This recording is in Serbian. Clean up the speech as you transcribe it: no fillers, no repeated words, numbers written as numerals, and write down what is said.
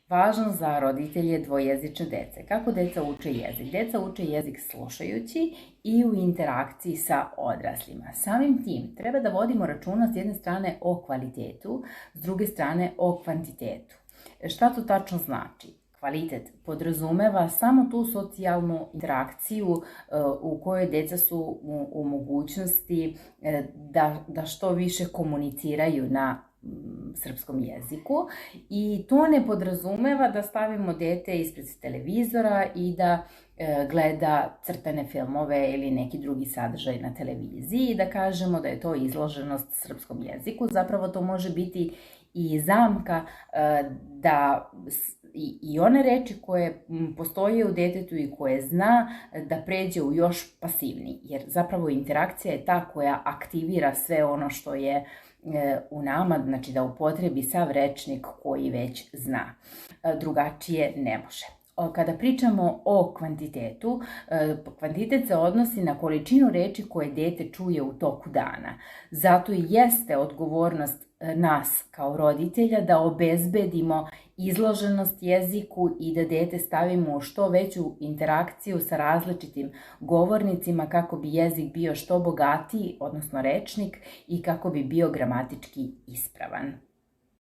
Važno za roditelje dvojezične dece. Kako deca uče jezik? Deca uče jezik slušajući i u interakciji sa odraslima. Samim tim treba da vodimo računa s jedne strane o kvalitetu, s druge strane o kvantitetu. Šta to tačno znači? Kvalitet podrazumeva samo tu socijalnu interakciju u kojoj deca su u mogućnosti da što više komuniciraju na srpskom jeziku i to ne podrazumeva da stavimo dete ispred televizora i da gleda crtane filmove ili neki drugi sadržaj na televiziji i da kažemo da je to izloženost srpskom jeziku. Zapravo to može biti i zamka da i one reči koje postoje u detetu i koje zna da pređe u još pasivniji, jer zapravo interakcija je ta koja aktivira sve ono što je u nama, znači da upotrebi sav rečnik koji već zna. Drugačije ne može. Kada pričamo o kvantitetu, kvantitet se odnosi na količinu reči koje dete čuje u toku dana. Zato i jeste odgovornost nas kao roditelja da obezbedimo izloženost jeziku i da dete stavimo u što veću interakciju sa različitim govornicima kako bi jezik bio što bogatiji, odnosno rečnik, i kako bi bio gramatički ispravan.